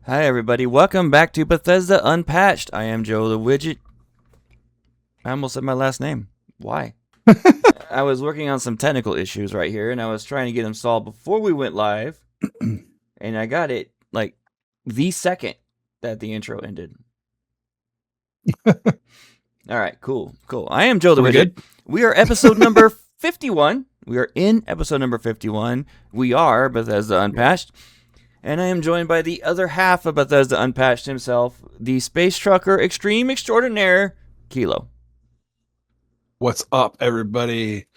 Hi, everybody. Welcome back to Bethesda Unpatched. I am Joe the Widget. I almost said my last name. Why? I was working on some technical issues right here, and I was trying to get them solved before we went live. And I got it, like, the second that the intro ended. All right, cool. I am Joe the Widget. Good? We are episode number 51. We are in episode number 51. We are Bethesda Unpatched. And I am joined by the other half of Bethesda Unpatched himself, the space trucker extreme extraordinaire, Kilo. What's up, everybody?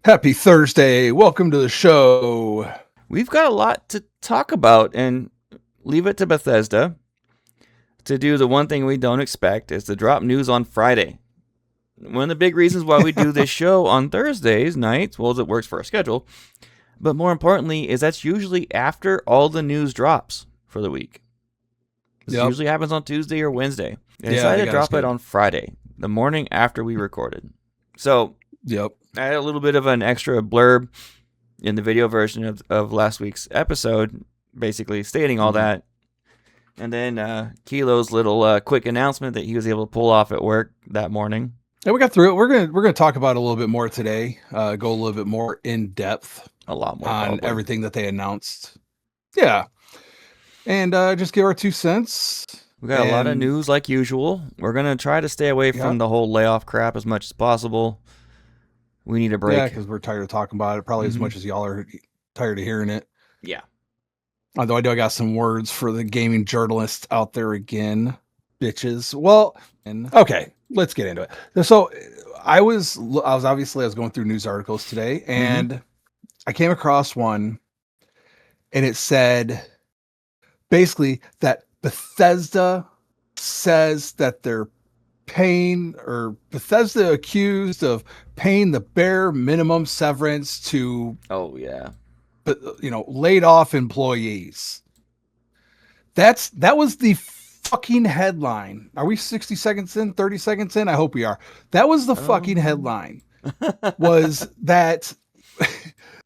Happy Thursday. Welcome to the show. We've got a lot to talk about, and leave it to Bethesda to do the one thing we don't expect, is to drop news on Friday. One of the big reasons why we do this show on Thursdays nights, well, it works for our schedule, but more importantly, is that's usually after all the news drops for the week. This usually happens on Tuesday or Wednesday. They decided to drop it on Friday, the morning after we recorded. So I had a little bit of an extra blurb in the video version of last week's episode, basically stating all that. And then Kilo's little quick announcement that he was able to pull off at work that morning. Yeah, we got through it. We're gonna talk about it a little bit more today. Go a little bit more in depth. A lot more on probably. Everything that they announced. Yeah. And just give our 2 cents. We got a lot of news like usual. We're going to try to stay away from the whole layoff crap as much as possible. We need a break. Yeah, because we're tired of talking about it, probably as much as y'all are tired of hearing it. Yeah. Although I got some words for the gaming journalists out there again. Bitches. Well, okay, let's get into it. So I was going through news articles today, and I came across one, and it said basically that Bethesda says that they're paying, or Bethesda accused of paying the bare minimum severance to laid off employees. That was the fucking headline. Are we 60 seconds in, 30 seconds in? I hope we are. That was the fucking headline. Was that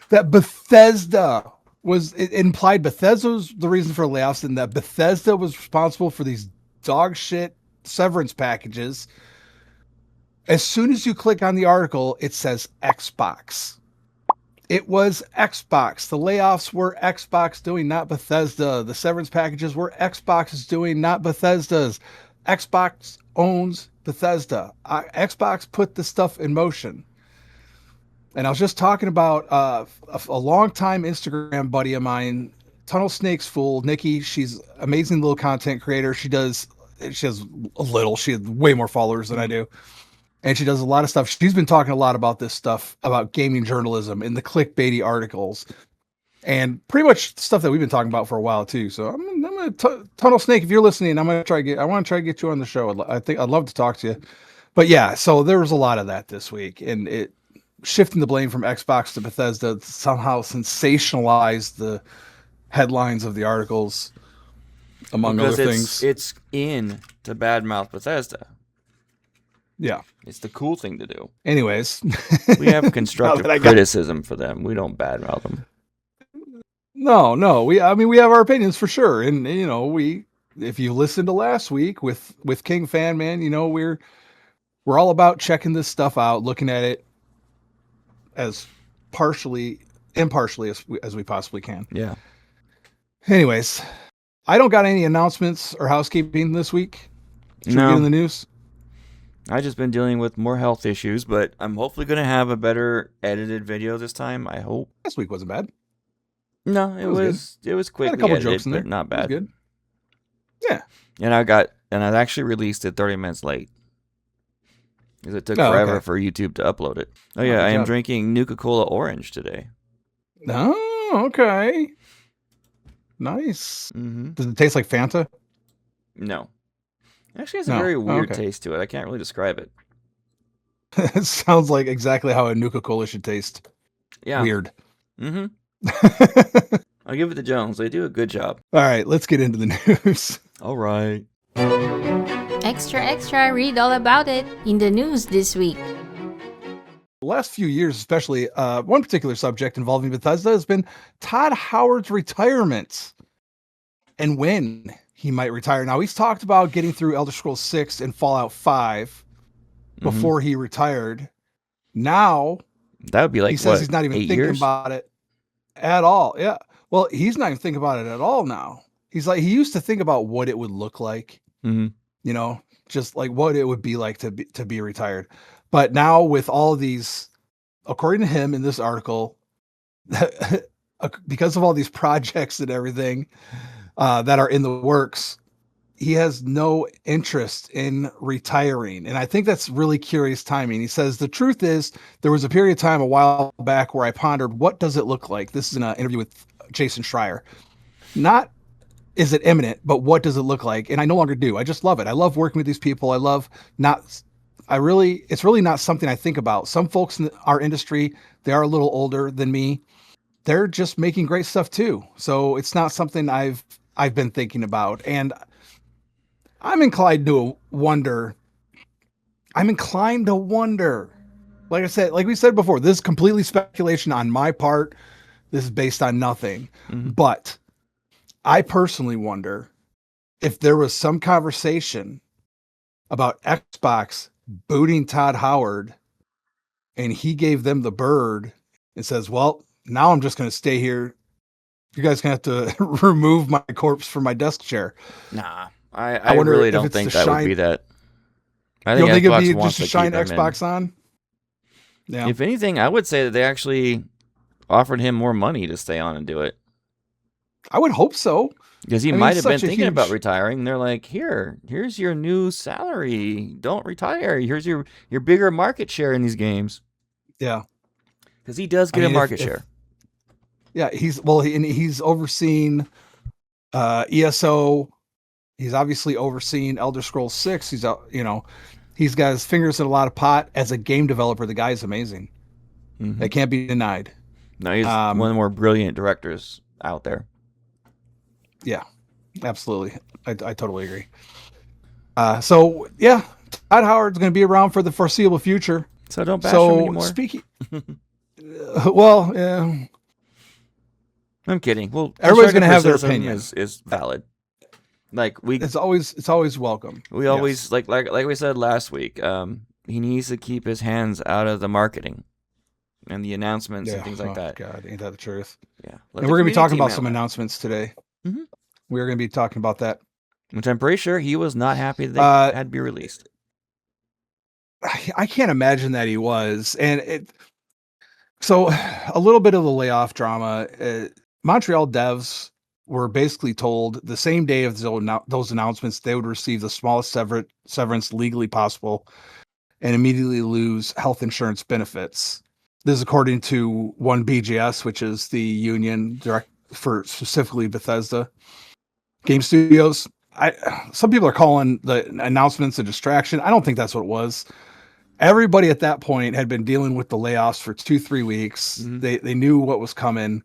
that Bethesda it implied Bethesda was the reason for layoffs, and that Bethesda was responsible for these dog shit severance packages. As soon as you click on the article, it says Xbox. It was Xbox. The layoffs were Xbox doing, not Bethesda. The severance packages were Xbox's doing, not Bethesda's. Xbox owns Bethesda. Xbox put this stuff in motion. And I was just talking about a longtime Instagram buddy of mine, Tunnel Snakes Fool, Nikki. She's an amazing little content creator. She has way more followers than I do. And she does a lot of stuff. She's been talking a lot about this stuff, about gaming journalism in the clickbaity articles, and pretty much stuff that we've been talking about for a while too. So I'm going to Tunnel Snake, if you're listening, I want to try to get you on the show. I think I'd love to talk to you. But yeah, so there was a lot of that this week, and it shifting the blame from Xbox to Bethesda somehow sensationalized the headlines of the articles, among other things. It's in to badmouth Bethesda. Yeah. It's the cool thing to do. Anyways. We have constructive criticism for them. We don't badmouth them. No. We have our opinions for sure. And, if you listened to last week with King Fan Man, we're all about checking this stuff out, looking at it as impartially as we possibly can. Yeah. Anyways, I don't got any announcements or housekeeping this week. Should we get in the news? I've just been dealing with more health issues, but I'm hopefully going to have a better edited video this time, I hope. Last week wasn't bad. No, it was quick. Had a couple jokes in there, but not bad. Good. Yeah. And I actually released it 30 minutes late, because it took forever for YouTube to upload it. Oh yeah, I am drinking Nuka-Cola Orange today. Oh, okay. Nice. Does it taste like Fanta? No. Actually, it has a very weird taste to it. I can't really describe it. It sounds like exactly how a Nuka-Cola should taste. Yeah. Weird. I'll give it to Jones. They do a good job. All right, let's get into the news. All right. Extra, read all about it in the news this week. The last few years, especially, one particular subject involving Bethesda has been Todd Howard's retirement. And when he might retire. Now he's talked about getting through Elder Scrolls 6 and Fallout 5 before he retired. Now that would be like, he says what, he's not even 8 thinking years? about it at all. Yeah. Well, he's not even thinking about it at all now. He's like, he used to think about what it would look like, Mm-hmm. you know, just like what it would be like to be retired. But now with all these, according to him in this article, because of all these projects and everything that are in the works, he has no interest in retiring. And I think that's really curious timing. He says, the truth is, there was a period of time a while back where I pondered, what does it look like? This is in an interview with Jason Schreier. Not is it imminent, but what does it look like? And I no longer do. I just love it. I love working with these people. It's really not something I think about. Some folks in our industry, they are a little older than me. They're just making great stuff too. So it's not something I've been thinking about. And I'm inclined to wonder. Like I said, like we said before, this is completely speculation on my part. This is based on nothing. Mm-hmm. But I personally wonder if there was some conversation about Xbox booting Todd Howard and he gave them the bird and says, well, now I'm just going to stay here. You guys going to have to remove my corpse from my desk chair. Nah, I really don't think that would be that. I think Xbox Xbox it'd be wants just to to shine keep him Xbox in. on? Yeah. If anything, I would say that they actually offered him more money to stay on and do it. I would hope so. Because he might have been thinking about retiring. They're like, here's your new salary. Don't retire. Here's your bigger market share in these games. Yeah. Because he does get a market share. Yeah, he's overseen ESO. He's obviously overseen Elder Scrolls 6. He's got his fingers in a lot of pot. As a game developer, the guy is amazing. Mm-hmm. That can't be denied. No, he's one of the more brilliant directors out there. Yeah, absolutely. I totally agree. So yeah, Todd Howard's going to be around for the foreseeable future. So don't bash him anymore. Speaking, well, yeah. I'm kidding. Well, everybody's going to have their opinion. Is valid. Like it's always welcome. We always like we said last week. He needs to keep his hands out of the marketing and the announcements and things like that. God, ain't that the truth? Yeah, and we're going to be talking about some announcements today. Mm-hmm. We're going to be talking about that. Which I'm pretty sure he was not happy that they had to be released. I can't imagine that he was. So a little bit of the layoff drama. Montreal devs were basically told the same day of those announcements they would receive the smallest severance legally possible and immediately lose health insurance benefits. This is according to one BGS, which is the union direct for specifically Bethesda game studios. Some people are calling the announcements a distraction. I don't think that's what it was. Everybody at that point had been dealing with the layoffs for 2-3 weeks. Mm-hmm. They knew what was coming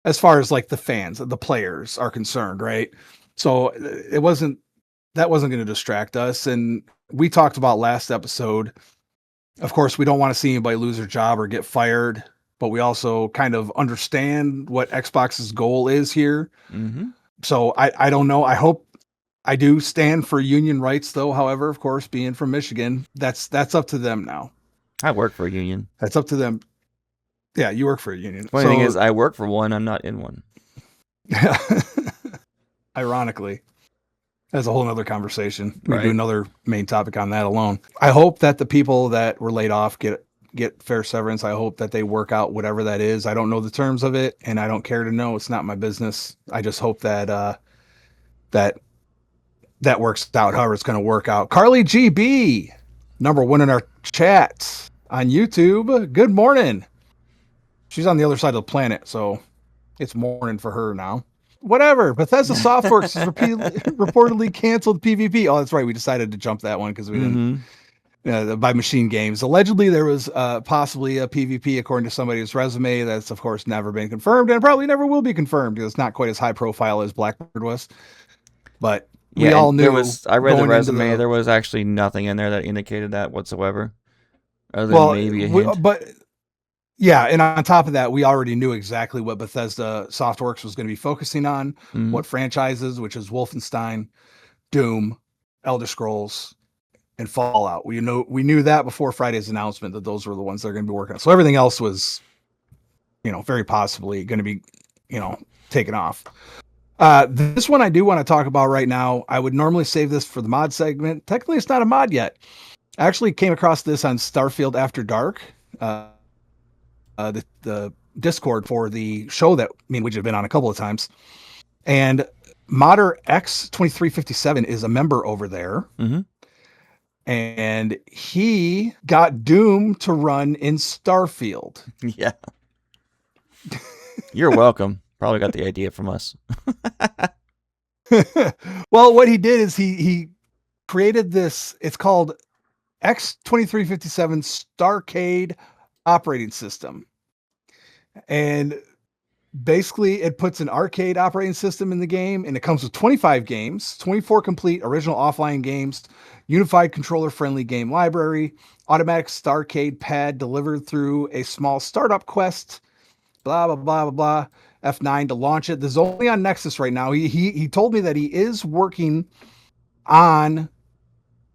as far as like the fans, the players are concerned, right? So that wasn't going to distract us. And we talked about last episode. Of course, we don't want to see anybody lose their job or get fired, but we also kind of understand what Xbox's goal is here. Mm-hmm. So I don't know. I do stand for union rights, though. However, of course, being from Michigan, that's up to them now. I work for a union. That's up to them. Yeah, you work for a union. Funny thing is, I work for one. I'm not in one. Ironically, that's a whole nother conversation. We do another main topic on that alone. I hope that the people that were laid off get fair severance. I hope that they work out whatever that is. I don't know the terms of it, and I don't care to know. It's not my business. I just hope that that works out however it's going to work out. Carly GB, number one in our chat on YouTube. Good morning. She's on the other side of the planet, so it's morning for her now. Whatever. Bethesda Softworks has reportedly canceled PvP. Oh, that's right. We decided to jump that one because we didn't by Machine Games. Allegedly, there was possibly a PvP according to somebody's resume. That's, of course, never been confirmed and probably never will be confirmed because it's not quite as high profile as Blackbird was. But we all knew. I read the resume. There was actually nothing in there that indicated that whatsoever. Other than maybe a hint. Yeah, and on top of that, we already knew exactly what Bethesda Softworks was going to be focusing on, what franchises, which is Wolfenstein, Doom, Elder Scrolls, and Fallout. We knew that before Friday's announcement that those were the ones they're going to be working on. So everything else was, very possibly going to be, taken off. This one I do want to talk about right now. I would normally save this for the mod segment. Technically, it's not a mod yet. I actually came across this on Starfield After Dark. The Discord for the show that me and Widget have been on a couple of times. And Modder X2357 is a member over there. Mm-hmm. And he got Doom to run in Starfield. Yeah. You're welcome. Probably got the idea from us. Well, what he did is he created this. It's called X2357 Starcade operating system. And basically it puts an arcade operating system in the game, and it comes with 25 games, 24 complete original offline games, unified controller friendly game library, automatic Starcade pad delivered through a small startup quest, blah, blah, blah, blah, blah, F9 to launch it. This is only on Nexus right now. He told me that he is working on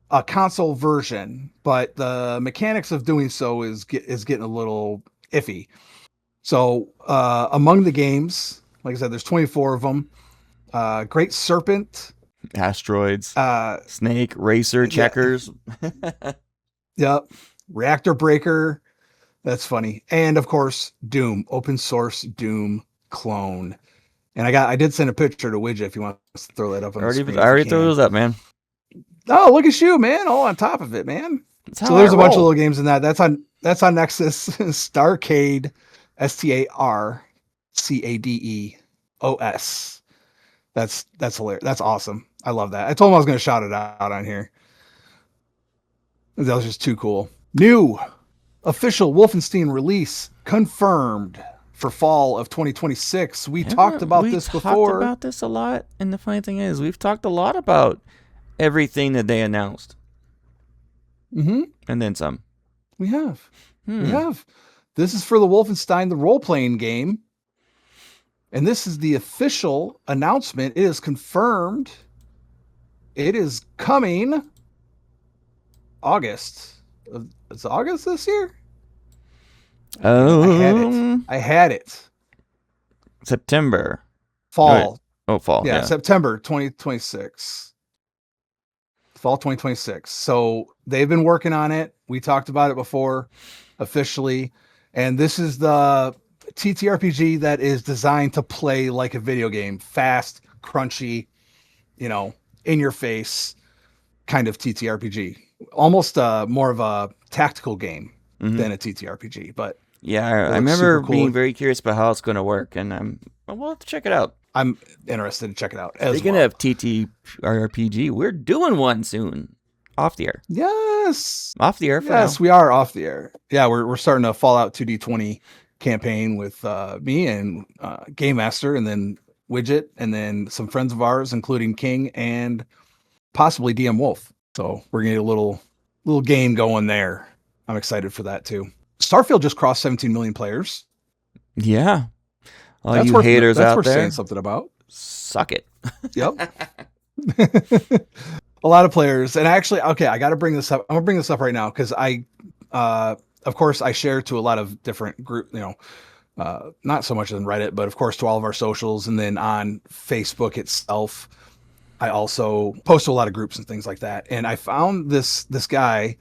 a console version, but the mechanics of doing so is getting a little iffy. So among the games, like I said, there's 24 of them. Great Serpent, Asteroids, Snake, Racer, Checkers. Yep. Reactor Breaker. That's funny. And of course, Doom, open source Doom clone. And I did send a picture to Widget if you want to throw that up on the screen. I already threw those up, man. Oh, look at you, man. All on top of it, man. So there's a bunch of little games in that. That's on Nexus. Starcade, StarCadeOS. That's hilarious. That's awesome. I love that. I told him I was going to shout it out on here. That was just too cool. New official Wolfenstein release confirmed for fall of 2026. We talked about this before. We talked about this a lot, and the funny thing is, we've talked a lot about everything that they announced. Mm-hmm. And then some. We have. We have. This is for the Wolfenstein, the role-playing game. And this is the official announcement. It is confirmed. It is coming August. It's August this year? Oh. I had it. September. Fall. Oh, fall. Yeah, Yeah. September 2026. Fall 2026. So they've been working on it. We talked about it before officially. And this is the TTRPG that is designed to play like a video game. Fast, crunchy, in your face kind of TTRPG. Almost more of a tactical game than a TTRPG. But yeah, I remember being very curious about how it's going to work. And we'll have to check it out. I'm interested to check it out. Speaking of TTRPG, we're doing one soon. Off the air. Yes. Off the air for Yes, now. we are off the air. Yeah, we're starting a Fallout 2D20 campaign with me and Game Master, and then Widget, and then some friends of ours, including King and possibly DM Wolf. So we're gonna get a little game going there. I'm excited for that too. Starfield just crossed 17 million players. Yeah. All That's you worth, haters that's out worth there, saying something about. suck it. Yep. A lot of players. And actually, okay, I got to bring this up. I'm gonna bring this up right now because of course, I share to a lot of different group, not so much on Reddit, but of course to all of our socials, and then on Facebook itself. I also post to a lot of groups and things like that. And I found this guy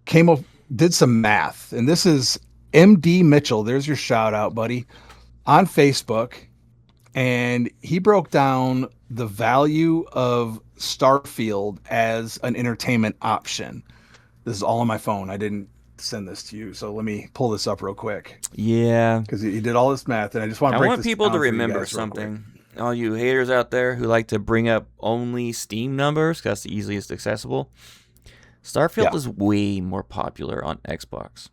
did some math, and this is MD Mitchell. There's your shout out, buddy, on Facebook. And he broke down the value of Starfield as an entertainment option. This is all on my phone. I didn't send this to you, so let me pull this up real quick. Yeah. Because he did all this math, and I just want to break this want people down to for you remember guys real quick. something. All you haters out there who like to bring up only Steam numbers, 'cause that's the easiest accessible. Starfield is way more popular on Xbox.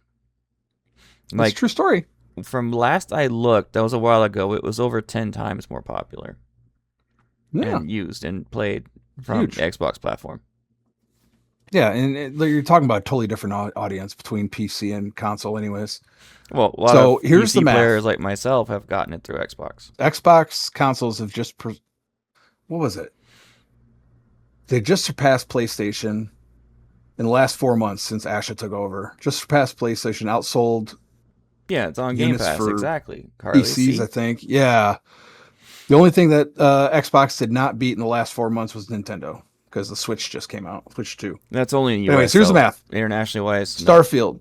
That's a true story. From last I looked, that was a while ago, it was over 10 times more popular. Yeah. And used and played from the Xbox platform. Yeah, and you're talking about a totally different audience between PC and console, anyways. Well, a lot So of here's the PC math. players like myself have gotten it through Xbox. Xbox consoles have just what was it? They just surpassed PlayStation in the last 4 months since Asha took over. Just surpassed PlayStation, outsold Yeah, it's on Game units Pass, for exactly. Carly, PCs, see? I think. Yeah. The only thing that Xbox did not beat in the last 4 months was Nintendo, because the Switch just came out, Switch 2. That's only in the US. Anyways, here's the though. math. Internationally wise, no. Starfield.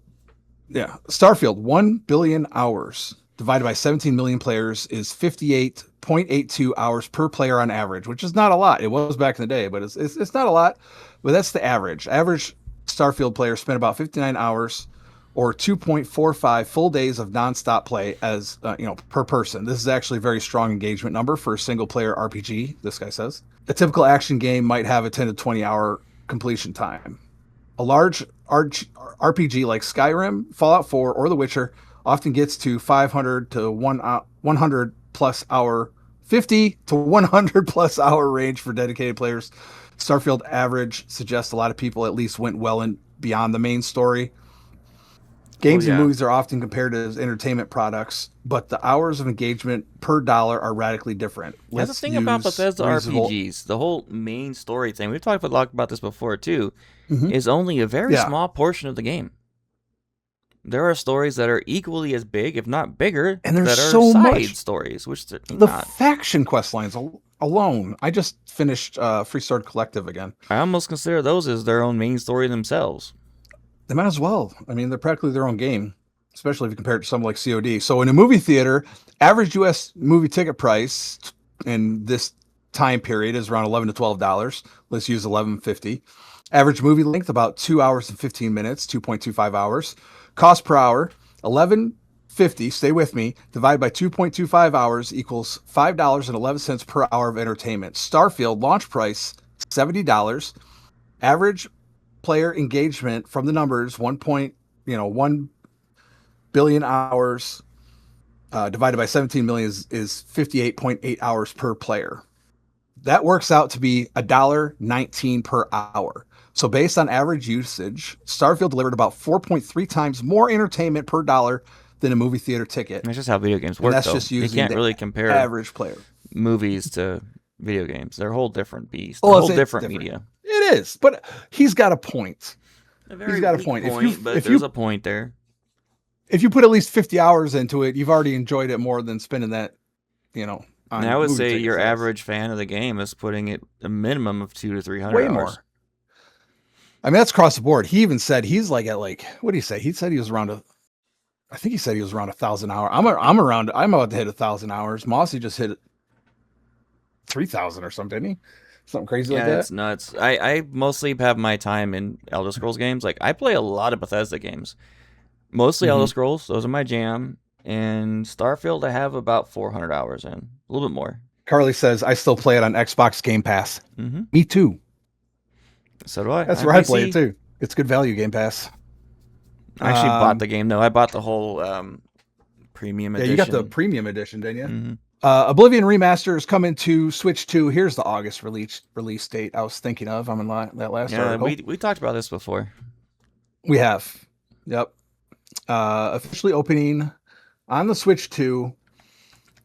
Yeah. Starfield, 1 billion hours divided by 17 million players is 58.82 hours per player on average, which is not a lot. It was back in the day, but it's not a lot. But that's the average. Average Starfield player spent about 59 hours or 2.45 full days of nonstop play as per person. This is actually a very strong engagement number for a single player RPG, this guy says. A typical action game might have a 10 to 20 hour completion time. A large RPG like Skyrim, Fallout 4, or The Witcher often gets to 500 to 100 plus hour, 50 to 100 plus hour range for dedicated players. Starfield average suggests a lot of people at least went well and beyond the main story. Games and movies are often compared as entertainment products, but the hours of engagement per dollar are radically different. That's the thing about Bethesda RPGs. The whole main story thing, we've talked a lot about this before too, is only a very small portion of the game. There are stories that are equally as big, if not bigger, and there's that are so side much stories. Which the faction quest lines alone. I just finished Free Sword Collective again. I almost consider those as their own main story themselves. They might as well. I mean, they're practically their own game, especially if you compare it to something like COD. So in a movie theater, average U.S. movie ticket price in this time period is around $11 to $12. Let's use $11.50. Average movie length, about 2 hours and 15 minutes, 2.25 hours. Cost per hour, $11.50. Stay with me. Divided by 2.25 hours equals $5.11 per hour of entertainment. Starfield launch price, $70. Average player engagement from the numbers, 1 billion hours divided by 17 million is 58.8 hours per player. That works out to be $1.19 per hour. So based on average usage, Starfield delivered about 4.3 times more entertainment per dollar than a movie theater ticket. That's just how video games work. And that's though. just using you can't really compare average player movies to video games. They're a whole different beast. They're a whole different media. It is, but he's got a point. He's got a point. But there's a point there. If you put at least 50 hours into it, you've already enjoyed it more than spending that, on I would say movie your ticket sales. average fan of the game is putting it a minimum of 200 to 300 Way hours. more. I mean, that's across the board. He even said he's like at what did he say? He said he was around I think he said he was around 1,000 hours. I'm about to hit 1,000 hours. Mossy just hit 3,000 or something, didn't he? Something crazy like that. Yeah, it's nuts. I mostly have my time in Elder Scrolls games. Like, I play a lot of Bethesda games. Mostly Elder Scrolls. Those are my jam. And Starfield, I have about 400 hours in. A little bit more. Carly says, I still play it on Xbox Game Pass. Mm-hmm. Me too. So do I. That's where I play it too. It's good value, Game Pass. I actually bought the game, though. I bought the whole premium edition. Yeah, you got the premium edition, didn't you? Mm-hmm. Oblivion Remaster is coming to Switch 2. Here's the August release date I was thinking of. I'm in that last article. We talked about this before. We have. Yep. Officially opening on the Switch 2.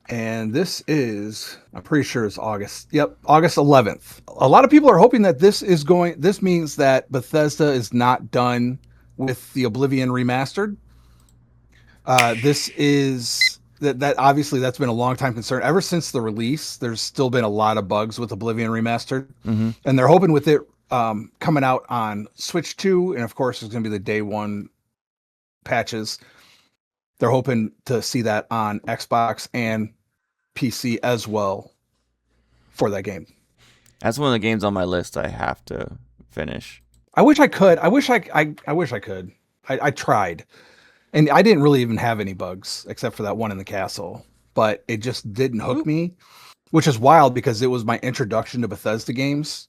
And this is, I'm pretty sure it's August. Yep, August 11th. A lot of people are hoping that this means that Bethesda is not done with the Oblivion Remastered. This is... That obviously that's been a long time concern. Ever since the release, there's still been a lot of bugs with Oblivion Remastered. Mm-hmm. And they're hoping with it coming out on Switch 2, and of course it's going to be the day one patches. They're hoping to see that on Xbox and PC as well for that game. That's one of the games on my list I have to finish. I wish I could. I wish I could. I tried. And I didn't really even have any bugs except for that one in the castle, but it just didn't hook me, which is wild because it was my introduction to Bethesda games.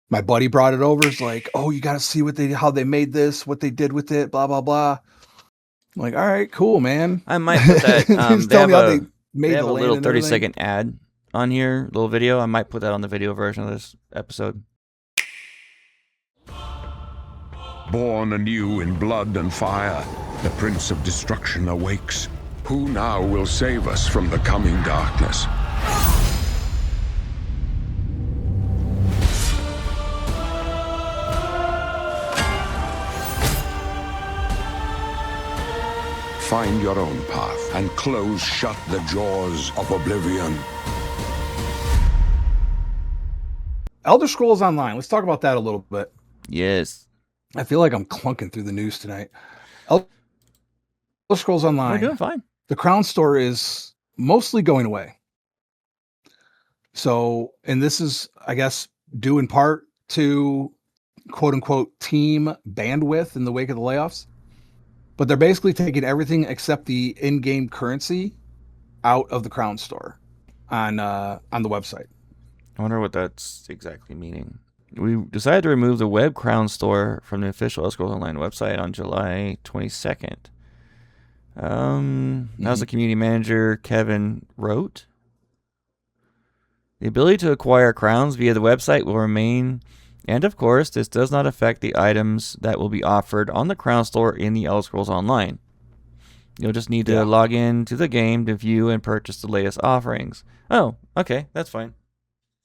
My buddy brought it over. It's like, oh, you got to see how they made this, what they did with it, blah, blah, blah. I'm like, all right, cool, man. I might put that. They have a little 30-second ad on here, little video. I might put that on the video version of this episode. Born anew in blood and fire, the Prince of Destruction awakes. Who now will save us from the coming darkness? Find your own path and close shut the jaws of Oblivion. Elder Scrolls Online. Let's talk about that a little bit. Yes. I feel like I'm clunking through the news tonight. Elder Scrolls Online. We're doing fine. The Crown Store is mostly going away. So, and this is, I guess, due in part to quote unquote team bandwidth in the wake of the layoffs. But they're basically taking everything except the in-game currency out of the Crown Store on the website. I wonder what that's exactly meaning. We decided to remove the web Crown Store from the official Elder Scrolls Online website on July 22nd. As the community manager, Kevin, wrote, the ability to acquire crowns via the website will remain, and of course, this does not affect the items that will be offered on the Crown Store in the Elder Scrolls Online. You'll just need to log in to the game to view and purchase the latest offerings. Oh, okay, that's fine.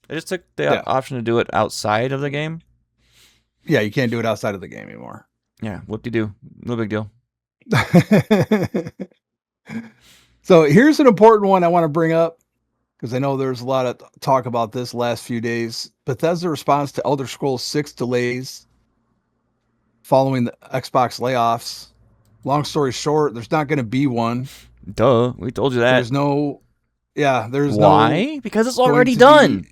I just took the option to do it outside of the game. Yeah, you can't do it outside of the game anymore. Yeah, whoop-de-doo. No big deal. So here's an important one I want to bring up, because I know there's a lot of talk about this last few days. Bethesda responds to Elder Scrolls 6 delays following the Xbox layoffs. Long story short, there's not going to be one. Duh, we told you that. There's no... Yeah, there's Why? Because it's already done.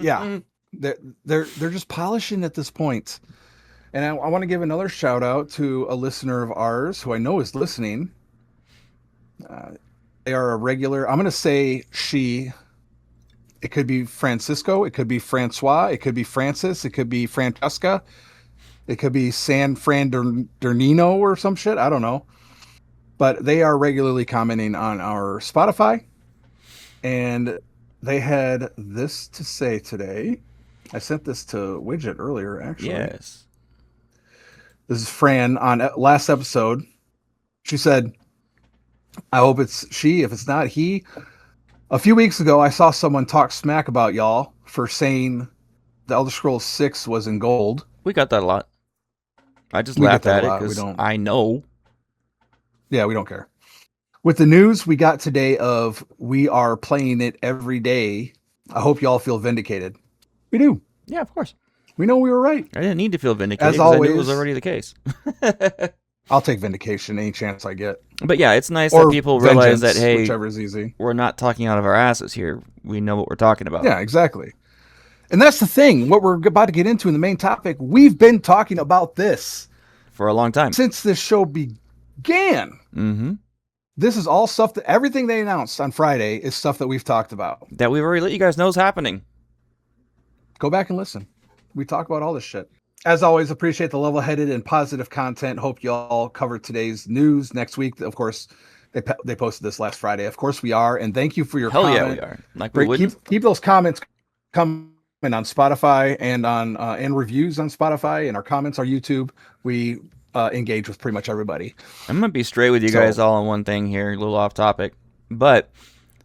Yeah, they're just polishing at this point. And I want to give another shout out to a listener of ours who I know is listening. They are a regular. I'm going to say she. It could be Francisco. It could be Francois. It could be Francis. It could be Francesca. It could be San Fran Dernino or some shit. I don't know. But they are regularly commenting on our Spotify. And they had this to say today. I sent this to Widget earlier, actually. Yes. This is Fran on last episode. She said, I hope it's she. If it's not he. A few weeks ago, I saw someone talk smack about y'all for saying the Elder Scrolls 6 was in gold. We got that a lot. I just laughed at it because I know. Yeah, we don't care. With the news we got today of we are playing it every day, I hope y'all feel vindicated. We do. Yeah, of course. We know we were right. I didn't need to feel vindicated because I knew it was already the case. I'll take vindication any chance I get. But yeah, it's nice that people realize that, hey, whichever is easy. We're not talking out of our asses here. We know what we're talking about. Yeah, exactly. And that's the thing. What we're about to get into in the main topic, we've been talking about this for a long time. Since this show began. Mm-hmm. This is all stuff that everything they announced on Friday is stuff that we've talked about. That we've already let you guys know is happening. Go back and listen. We talk about all this shit. As always, appreciate the level-headed and positive content. Hope you all covered today's news next week. Of course, they posted this last Friday. Of course we are. And thank you for your comment. Yeah, we are. Like we wouldn't. Keep those comments coming on Spotify and on and reviews on Spotify and our comments, our YouTube. We engage with pretty much everybody. I'm going to be straight with you guys all on one thing here, a little off topic. But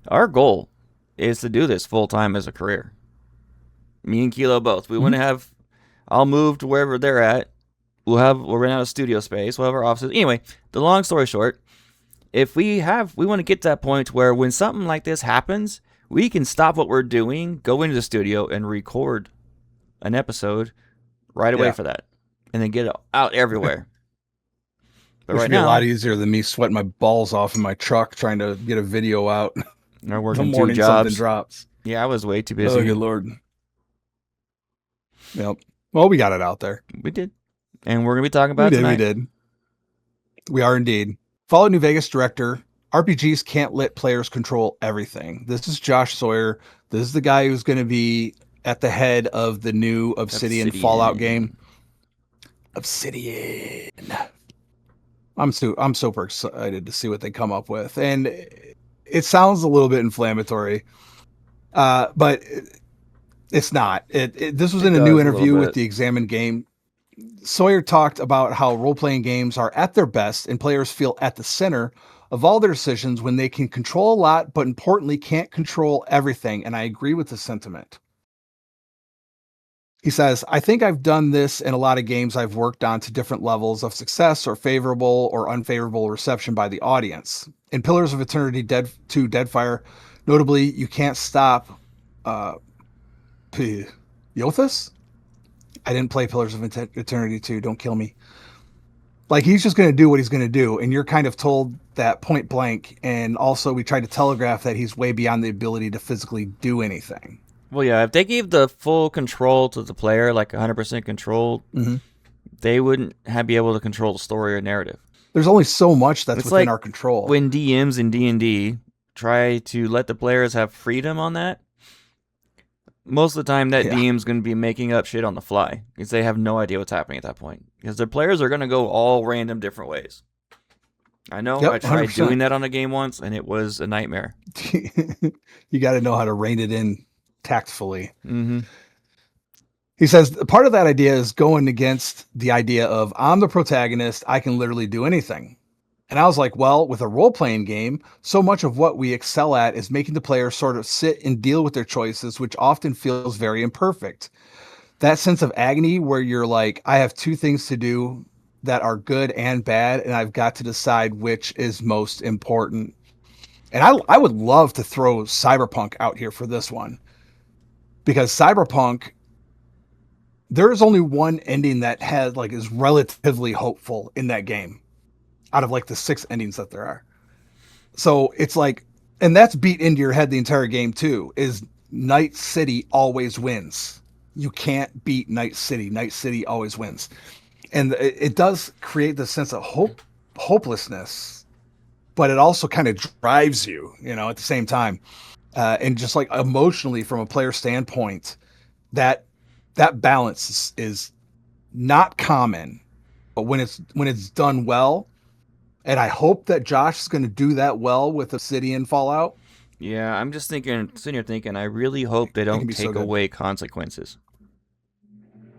our goal is to do this full-time as a career. Me and Kilo both. We want to have... I'll move to wherever they're at. We'll rent out a studio space. We'll have our offices. Anyway, the long story short, if we want to get to that point where when something like this happens, we can stop what we're doing, go into the studio, and record an episode right away for that. And then get it out everywhere. But right now, be a lot easier than me sweating my balls off in my truck trying to get a video out. Or working the morning 2 jobs. Something drops. Yeah, I was way too busy. Oh, good Lord. Yep. Well, we got it out there. We did. And we're going to be talking about it tonight. We did. We are indeed. Fallout New Vegas director. RPGs can't let players control everything. This is Josh Sawyer. This is the guy who's going to be at the head of the new Obsidian Fallout game. Obsidian. I'm super excited to see what they come up with. And it sounds a little bit inflammatory. But it's not. This was in a new interview with the Examine Game. Sawyer talked about how role-playing games are at their best and players feel at the center of all their decisions when they can control a lot, but importantly can't control everything. And I agree with the sentiment. He says, I think I've done this in a lot of games I've worked on to different levels of success or favorable or unfavorable reception by the audience. In Pillars of Eternity Deadfire, notably, you can't stop Yothus? I didn't play Pillars of Eternity 2. Don't kill me. Like, he's just going to do what he's going to do. And you're kind of told that point blank. And also, we tried to telegraph that he's way beyond the ability to physically do anything. Well, yeah, if they gave the full control to the player, like 100% control, they wouldn't be able to control the story or narrative. There's only so much that's within our control. When DMs in D&D try to let the players have freedom on that, most of the time that DM's going to be making up shit on the fly because they have no idea what's happening at that point. Because their players are going to go all random different ways. I know. I tried 100%. Doing that on a game once, and it was a nightmare. You got to know how to rein it in tactfully. Mm-hmm. He says part of that idea is going against the idea of I'm the protagonist. I can literally do anything. And I was like, well, with a role-playing game, so much of what we excel at is making the player sort of sit and deal with their choices, which often feels very imperfect. That sense of agony where you're like, I have two things to do that are good and bad, and I've got to decide which is most important. And I would love to throw Cyberpunk out here for this one. Because Cyberpunk, there is only one ending that has is relatively hopeful in that game out of the 6 endings that there are. So it's and that's beat into your head the entire game too, is Night City always wins. You can't beat Night City. Night City always wins. And it does create the sense of hopelessness, but it also kind of drives you, at the same time. And just emotionally from a player standpoint, that balance is not common, but when it's done well, and I hope that Josh is going to do that well with Obsidian Fallout. Yeah, I'm just sitting here thinking, I really hope they don't take away consequences.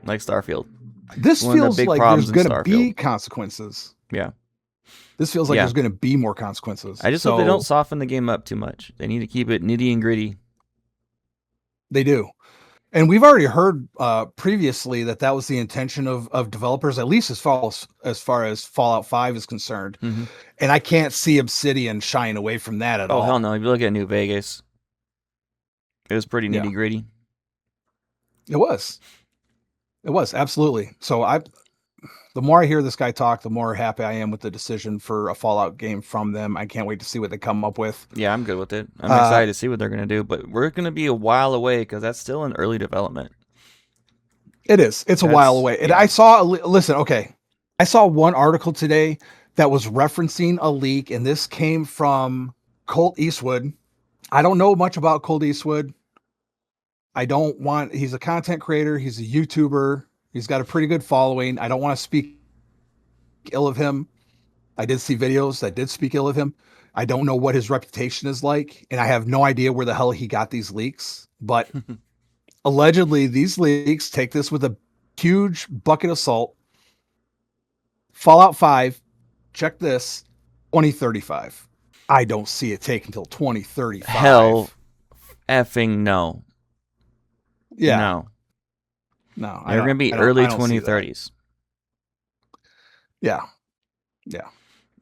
Like Starfield. This feels like there's going to be consequences. Yeah. This feels like there's going to be more consequences. I just hope they don't soften the game up too much. They need to keep it nitty and gritty. They do. And we've already heard previously that was the intention of developers, at least as far as Fallout 5 is concerned. Mm-hmm. And I can't see Obsidian shying away from that at all. Oh, hell no. If you look at New Vegas, it was pretty nitty gritty. It was. It was, absolutely. So the more I hear this guy talk, the more happy I am with the decision for a Fallout game from them. I can't wait to see what they come up with. Yeah, I'm good with it. I'm excited to see what they're going to do, but we're going to be a while away because that's still in early development. It is. It's a while away. And I saw, I saw one article today that was referencing a leak, and this came from Colt Eastwood. I don't know much about Colt Eastwood. He's a content creator. He's a YouTuber. He's got a pretty good following. I don't want to speak ill of him. I did see videos that did speak ill of him. I don't know what his reputation is like, and I have no idea where the hell he got these leaks. But allegedly, these leaks, take this with a huge bucket of salt. Fallout 5, check this, 2035. I don't see it take until 2035. Hell effing no. Yeah. No. No, they're going to be early 2030s. Yeah.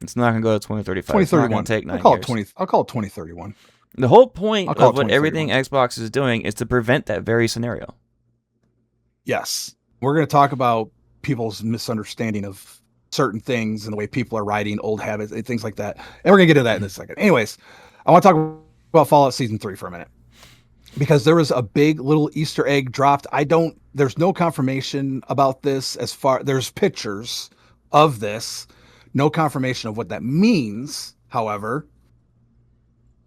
It's not going to go to 2035. 2031. It's not going to take 9 years. I'll call it 2031. The whole point of what everything Xbox is doing is to prevent that very scenario. Yes. We're going to talk about people's misunderstanding of certain things and the way people are writing, old habits, and things like that. And we're going to get to that in a second. Anyways, I want to talk about Fallout Season 3 for a minute. Because there was a big little Easter egg dropped. There's no confirmation about this there's pictures of this. No confirmation of what that means. However,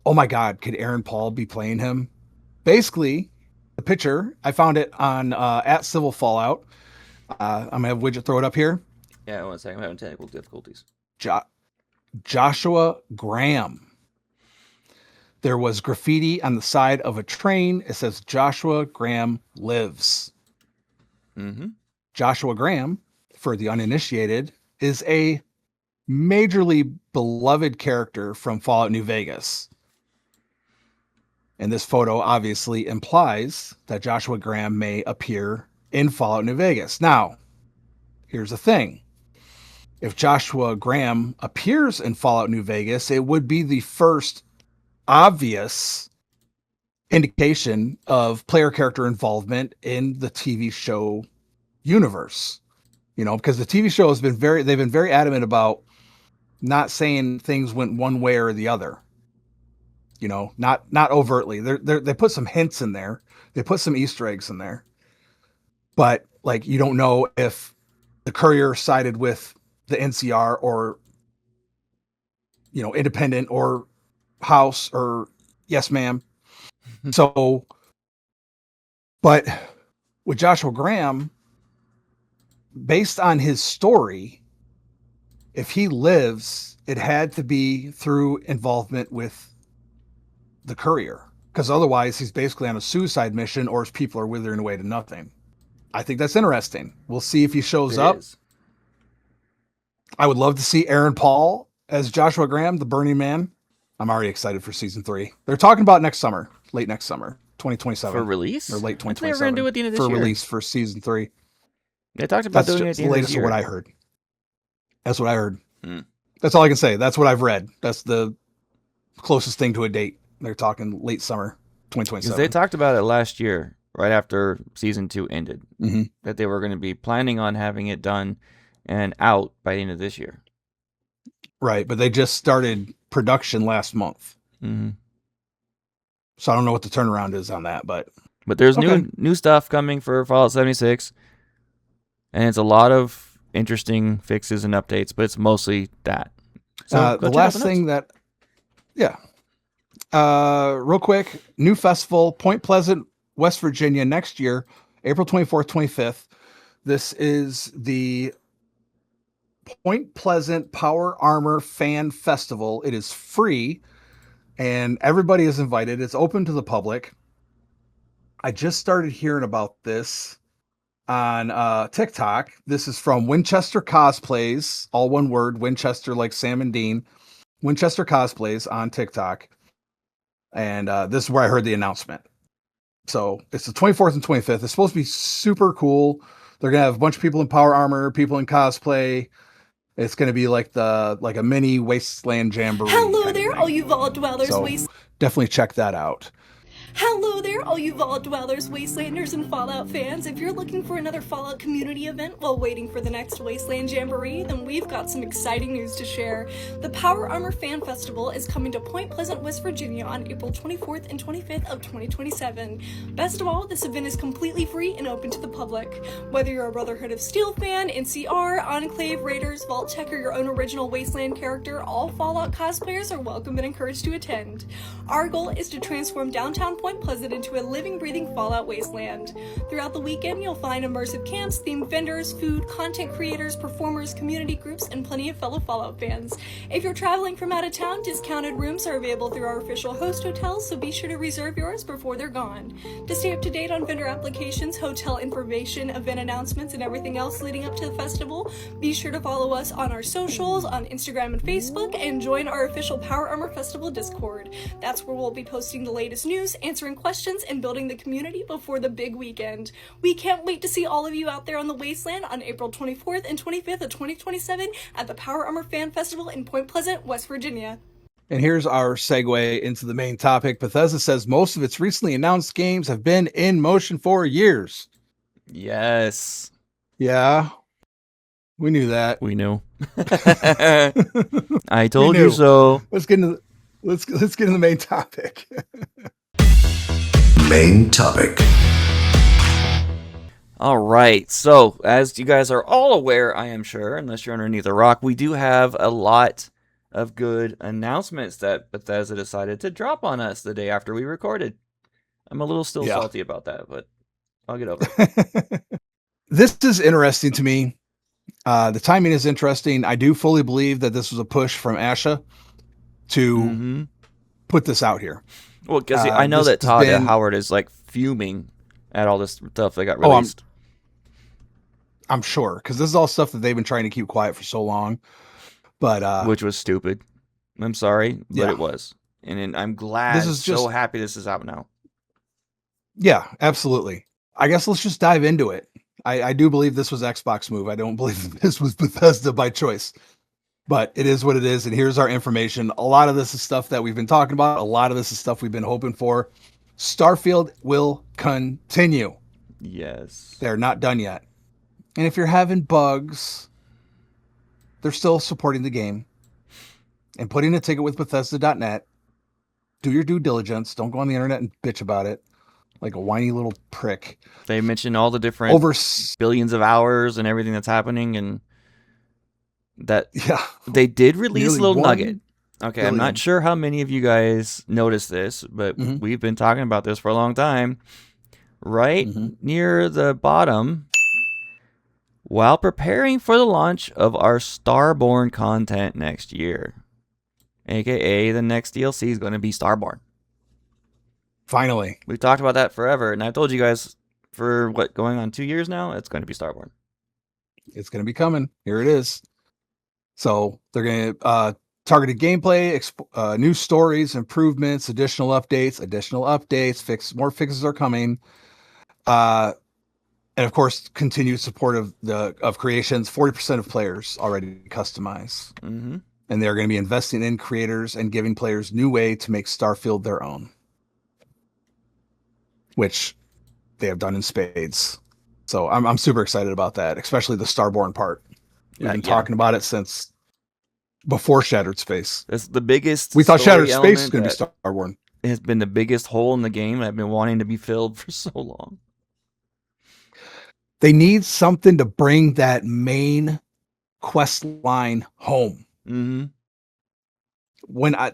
oh my God, could Aaron Paul be playing him? Basically, the picture, I found it on at Civil Fallout. I'm going to have Widget throw it up here. Yeah, 1 second. I'm having technical difficulties. Joshua Graham. There was graffiti on the side of a train. It says Joshua Graham lives. Mm-hmm. Joshua Graham for the uninitiated, is a majorly beloved character from Fallout New Vegas. And this photo obviously implies that Joshua Graham may appear in Fallout New Vegas. Now, here's the thing. If Joshua Graham appears in Fallout New Vegas, it would be the first obvious indication of player character involvement in the TV show universe. You know, because the TV show has been they've been very adamant about not saying things went one way or the other. You know, not overtly. They put some hints in there. They put some Easter eggs in there. But like, you don't know if the Courier sided with the NCR or, you know, Independent or House or Yes Ma'am. So, but with Joshua Graham, based on his story, if he lives, it had to be through involvement with the Courier, because otherwise he's basically on a suicide mission, or his people are withering away to nothing. I think that's interesting. We'll see if he shows up. I would love to see Aaron Paul as Joshua Graham, the Burning Man. I'm already excited for season 3. They're talking about next summer, late next summer, 2027. For release? Or late 2027. They were going to do it at the end of this year. For release for season 3. They talked about doing it at the end of this year. That's the latest of what I heard. That's what I heard. That's all I can say. That's what I've read. That's the closest thing to a date. They're talking late summer 2027. Because they talked about it last year, right after season 2 ended, that they were going to be planning on having it done and out by the end of this year. Right, but they just started production last month. So I don't know what the turnaround is on that, but there's new stuff coming for Fallout 76, and it's a lot of interesting fixes and updates, but it's mostly that. So the last thing that, real quick, new festival, Point Pleasant, West Virginia, next year, April 24th, 25th. This is the Point Pleasant Power Armor Fan Festival. It is free, and everybody is invited. It's open to the public. I just started hearing about this on TikTok. This is from Winchester Cosplays, all one word, Winchester like Sam and Dean. Winchester Cosplays on TikTok. And this is where I heard the announcement. So it's the 24th and 25th. It's supposed to be super cool. They're going to have a bunch of people in power armor, people in cosplay. It's going to be like a mini Wasteland Jamboree. Hello there, all you Vault Dwellers. So definitely check that out. Hello there, all you Vault Dwellers, Wastelanders, and Fallout fans. If you're looking for another Fallout community event while waiting for the next Wasteland Jamboree, then we've got some exciting news to share. The Power Armor Fan Festival is coming to Point Pleasant, West Virginia on April 24th and 25th of 2027. Best of all, this event is completely free and open to the public. Whether you're a Brotherhood of Steel fan, NCR, Enclave, Raiders, Vault Tech, or your own original Wasteland character, all Fallout cosplayers are welcome and encouraged to attend. Our goal is to transform downtown Point Pleasant into a living, breathing Fallout wasteland. Throughout the weekend, you'll find immersive camps, themed vendors, food, content creators, performers, community groups, and plenty of fellow Fallout fans. If you're traveling from out of town, discounted rooms are available through our official host hotels, so be sure to reserve yours before they're gone. To stay up to date on vendor applications, hotel information, event announcements, and everything else leading up to the festival, be sure to follow us on our socials, on Instagram and Facebook, and join our official Power Armor Festival Discord. That's where we'll be posting the latest news, answering questions, and building the community before the big weekend. We can't wait to see all of you out there on the Wasteland on April 24th and 25th of 2027 at the Power Armor Fan Festival in Point Pleasant, West Virginia. And here's our segue into the main topic. Bethesda says most of its recently announced games have been in motion for years. Yes. Yeah. We knew that. We knew. I told you so. Let's get into the main topic. Main topic. All right. So, as you guys are all aware, I am sure, unless you're underneath a rock, we do have a lot of good announcements that Bethesda decided to drop on us the day after we recorded. I'm a little still salty about that, but I'll get over it. This is interesting to me. The timing is interesting. I do fully believe that this was a push from Asha to put this out here. Well, because I know that Todd Howard is like fuming at all this stuff that got released. I'm sure, because this is all stuff that they've been trying to keep quiet for so long. But which was stupid. I'm sorry, but Yeah. it was. And I'm glad, This is so just- happy this is out now. yeah, absolutely. I guess let's just dive into it. I do believe this was Xbox move. I don't believe this was Bethesda by choice. But it is what it is, and here's our information. A lot of this is stuff that we've been talking about. A lot of this is stuff we've been hoping for. Starfield will continue. Yes. They're not done yet. And if you're having bugs, they're still supporting the game and putting a ticket with Bethesda.net. Do your due diligence. Don't go on the internet and bitch about it like a whiny little prick. They mentioned all the different Over, billions of hours and everything that's happening, and that yeah, they did release Nearly a little 1 nugget. Okay, I'm billion. not sure how many of you guys noticed this, but Mhm. we've been talking about this for a long time. Right Mhm. near the bottom, while preparing for the launch of our Starborn content next year, aka the next DLC is going to be Starborn. finally. We've talked about that forever, and I've told you guys for going on 2 years now, it's going to be Starborn. It's going to be coming. Here it is. So they're going to targeted gameplay, new stories, improvements, additional updates, more fixes are coming. And of course, continued support of creations. 40% of players already customized. Mm-hmm. And they're going to be investing in creators and giving players new way to make Starfield their own, which they have done in spades. So I'm super excited about that, especially the Starborn part. We've been talking about it since before Shattered Space. That's the biggest. We thought story Shattered Space was element going to be that Starborn. has been the biggest hole in the game. I've been wanting to be filled for so long. They need something to bring that main quest line home. Mm-hmm.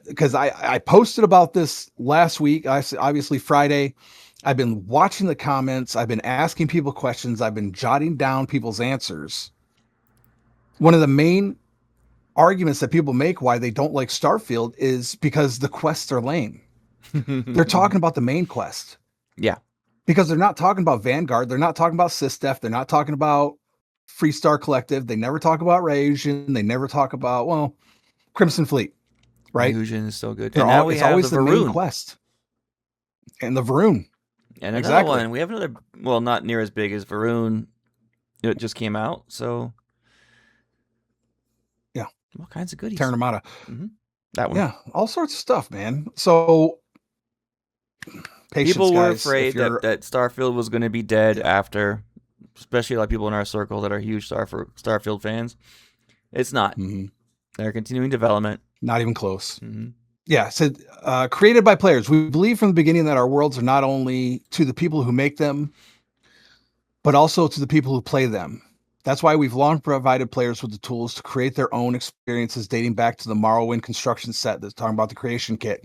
Because I posted about this last week, obviously Friday. I've been watching the comments. I've been asking people questions. I've been jotting down people's answers. One of the main arguments that people make why they don't like Starfield is because the quests are lame. They're talking about the main quest. Yeah. Because they're not talking about Vanguard. They're not talking about SysDef. They're not talking about Freestar Collective. They never talk about Ryujin. They never talk about, Crimson Fleet. Right? Ryujin is so good. They're And now it's we have always the the main Varun. quest. And the Varun. And another Exactly. one. We have another, well, not near as big as Varun. It just came out, so. Yeah. All kinds of goodies. Terra Armada. That one. Yeah, all sorts of stuff, man. So, patience, People were guys. afraid If you're- that Starfield was going to be dead after, especially like people in our circle that are huge Starfield fans. It's not. Mhm. They're continuing development. Not even close. Mm-hmm. Yeah, so created by players. We believe from the beginning that our worlds are not only to the people who make them, but also to the people who play them. That's why we've long provided players with the tools to create their own experiences dating back to the Morrowind construction set that's talking about the creation kit.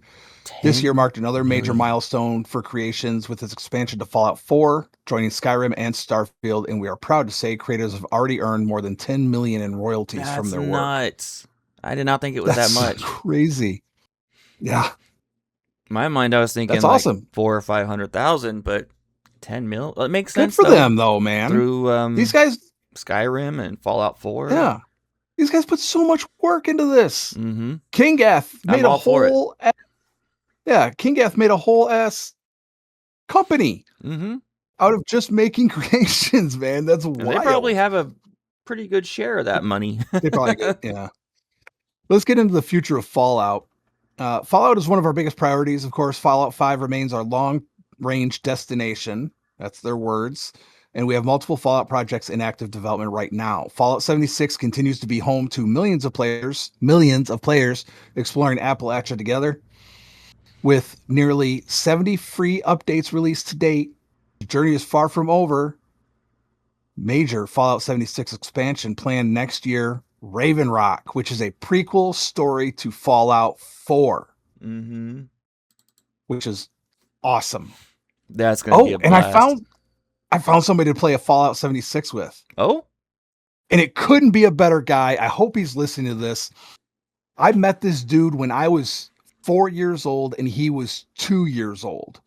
This year marked another major milestone for creations with its expansion to Fallout 4, joining Skyrim and Starfield, and we are proud to say creators have already earned more than 10 million in royalties from their work. Nuts. I did not think it was That's that much. crazy. Yeah, In my mind, I was thinking That's like awesome. 400,000 or 500,000, but 10 mil. It makes good sense for though, them though, man. through These guys, Skyrim and Fallout 4. yeah, these guys put so much work into this. Mm-hmm. Kingath made a all for it. whole, Kingath made a whole ass company Mm-hmm. out of just making creations, man. That's And wild. they probably have a pretty good share of that money. They probably could, yeah. Let's get into the future of Fallout. Fallout is one of our biggest priorities. Of course, Fallout 5 remains our long-range destination. That's their words. And we have multiple Fallout projects in active development right now. Fallout 76 continues to be home to millions of players exploring Appalachia together. With nearly 70 free updates released to date, the journey is far from over. Major Fallout 76 expansion planned next year, Raven Rock, which is a prequel story to Fallout 4, Mm-hmm. which is awesome. That's gonna be a and blast. I found somebody to play a Fallout 76 with, Oh, and it couldn't be a better guy. I hope he's listening to this. I met this dude when I was 4 years old and he was 2 years old.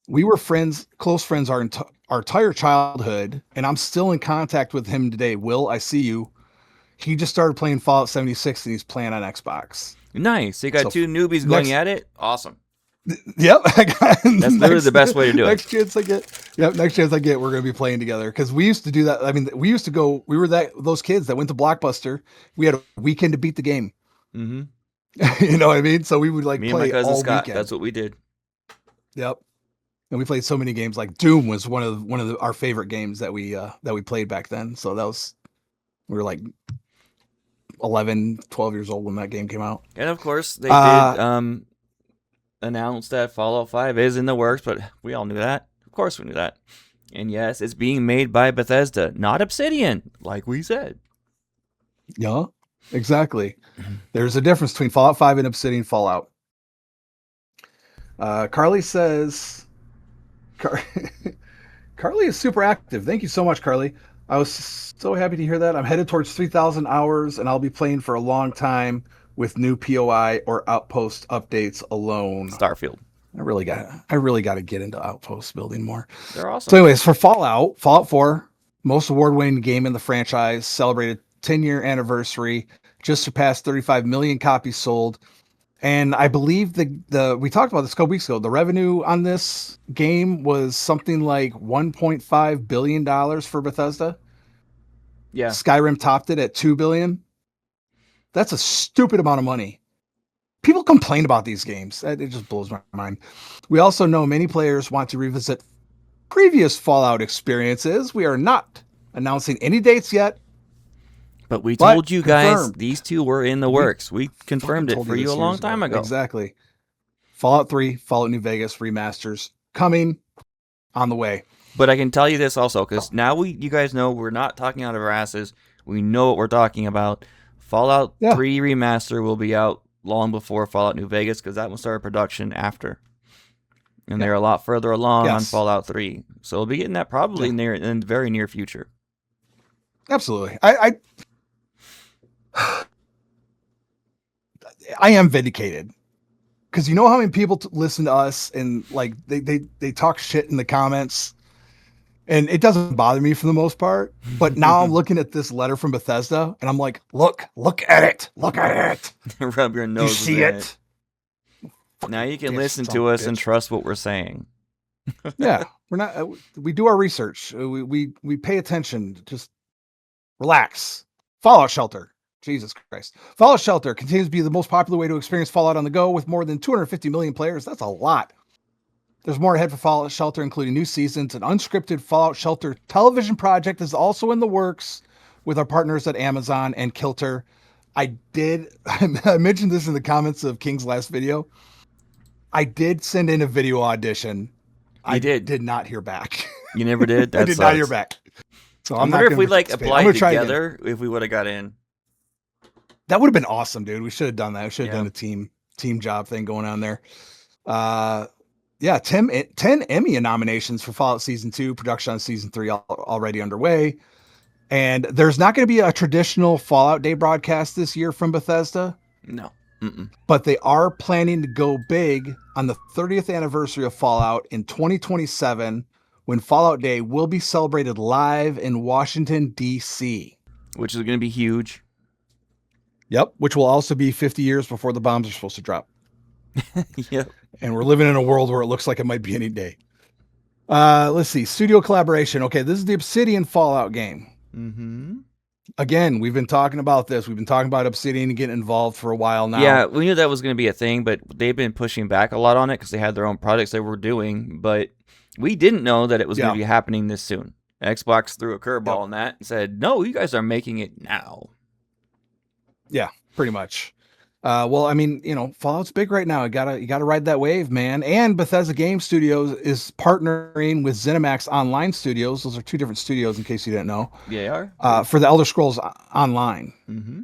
We were friends, close friends our entire childhood, and I'm still in contact with him today. Will, I see you. He just started playing Fallout 76 and he's playing on Xbox. Nice. So you got two newbies going at it. Awesome. Yep. That's literally the best way to do it. Next chance I get, we're going to be playing together. Because we used to do that. I mean, we were those kids that went to Blockbuster. We had a weekend to beat the game. Mm-hmm. You know what I mean? So we would play and my cousin all Scott. weekend. That's what we did. Yep. And we played so many games. Like Doom was one of our favorite games that we played back then. So we were like 11, 12 years old when that game came out. And of course, they did announce that Fallout 5 is in the works, but we all knew that. Of course we knew that. And yes, it's being made by Bethesda, not Obsidian, like we said. Yeah, exactly. There's a difference between Fallout 5 and Obsidian Fallout. Carly says... Carly is super active. Thank you so much, Carly. I was so happy to hear that. I'm headed towards 3,000 hours, and I'll be playing for a long time with new POI or Outpost updates alone. Starfield. I really got to get into Outpost building more. They're awesome. So anyways, for Fallout 4, most award-winning game in the franchise, celebrated 10-year anniversary, just surpassed 35 million copies sold. And I believe we talked about this a couple weeks ago. The revenue on this game was something like $1.5 billion for Bethesda. Yeah. Skyrim topped it at $2 billion. That's a stupid amount of money. People complain about these games. It just blows my mind. We also know many players want to revisit previous Fallout experiences. We are not announcing any dates yet. But we told you guys confirmed. These two were in the works. We confirmed it for you a long time ago. Exactly. Fallout 3, Fallout New Vegas remasters coming on the way. But I can tell you this also, because now you guys know we're not talking out of our asses. We know what we're talking about. Fallout 3 remaster will be out long before Fallout New Vegas, because that will start production after. And they're a lot further along on Fallout 3. So we'll be getting that probably in the very near future. Absolutely. I am vindicated, because you know how many people listen to us and like they talk shit in the comments, and it doesn't bother me for the most part. But now I'm looking at this letter from Bethesda and I'm like, look at it. Rub your nose. You see it? Now you can listen to us and trust what we're saying. Yeah, we're not. We do our research. We pay attention. Just relax. Fallout Shelter. Jesus Christ. Fallout Shelter continues to be the most popular way to experience Fallout on the go, with more than 250 million players. That's a lot. There's more ahead for Fallout Shelter, including new seasons. An unscripted Fallout Shelter television project is also in the works with our partners at Amazon and Kilter. I mentioned this in the comments of King's last video. I did send in a video audition. I did not hear back. You never did? That I did not hear back. So I wonder if we applied together, if we would have got in. That would have been awesome, dude. We should have done that. We should have done a team job thing going on there. 10 Emmy nominations for Fallout Season 2, production on Season 3 already underway. And there's not going to be a traditional Fallout Day broadcast this year from Bethesda. No. But they are planning to go big on the 30th anniversary of Fallout in 2027, when Fallout Day will be celebrated live in Washington, D.C. Which is going to be huge. Yep, which will also be 50 years before the bombs are supposed to drop. Yep. And we're living in a world where it looks like it might be any day. Let's see. Studio collaboration. Okay, this is the Obsidian Fallout game. Mm-hmm. Again, we've been talking about this. We've been talking about Obsidian and getting involved for a while now. Yeah, we knew that was going to be a thing, but they've been pushing back a lot on it because they had their own projects they were doing. But we didn't know that it was going to be happening this soon. Xbox threw a curveball on that and said, no, you guys are making it now. Yeah, pretty much. Well, I mean, Fallout's big right now. You gotta ride that wave, man. And Bethesda Game Studios is partnering with ZeniMax Online Studios. Those are two different studios, in case you didn't know. Yeah, they are. For the Elder Scrolls Online. Mm-hmm.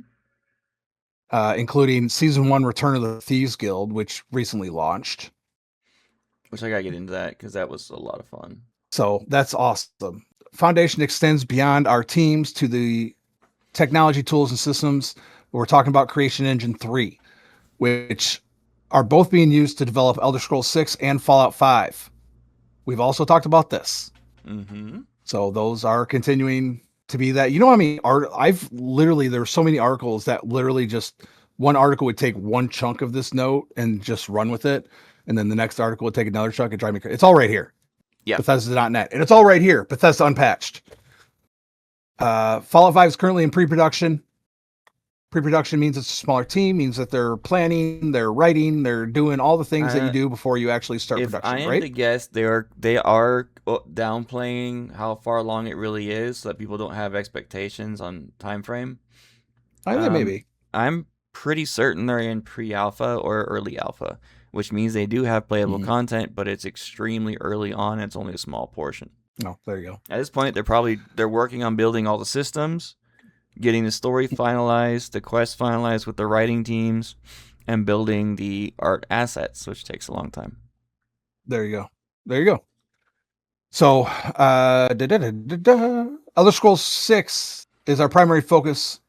Including Season 1 Return of the Thieves Guild, which recently launched. Which I gotta get into that, because that was a lot of fun. So that's awesome. Foundation extends beyond our teams to the technology, tools, and systems. We're talking about Creation Engine 3, which are both being used to develop Elder Scrolls 6 and Fallout 5. We've also talked about this. Mm-hmm. So those are continuing to be that. You know what I mean? There's so many articles that literally just one article would take one chunk of this note and just run with it. And then the next article would take another chunk and drive me crazy. It's all right here. Yeah. Bethesda.net. And it's all right here. Bethesda Unpatched. Fallout 5 is currently in pre-production. Pre-production means it's a smaller team, means that they're planning, they're writing, they're doing all the things that you do before you actually start If production, I am right? to guess, they are downplaying how far along it really is, so that people don't have expectations on time frame. I think maybe. I'm pretty certain they're in pre-alpha or early alpha, which means they do have playable content, but it's extremely early on. And it's only a small portion. Oh, there you go. At this point, they're working on building all the systems, getting the story finalized, the quest finalized with the writing teams, and building the art assets, which takes a long time. There you go. So, Elder Scrolls 6 is our primary focus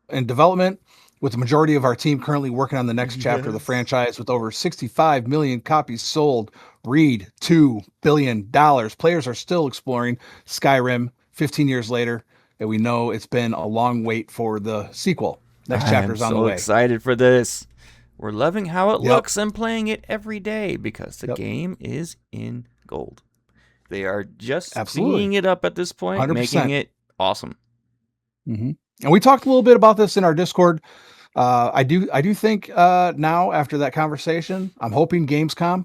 in development, with the majority of our team currently working on the next chapter of the franchise, with over 65 million copies sold. Read $2 billion. Players are still exploring Skyrim 15 years later, and we know it's been a long wait for the sequel. Next chapter's on the way. I'm so excited for this. We're loving how it looks and playing it every day because the game is in gold. They are just seeing it up at this point, 100%. making it awesome. Mm-hmm. And we talked a little bit about this in our Discord. I do think now, after that conversation, I'm hoping Gamescom,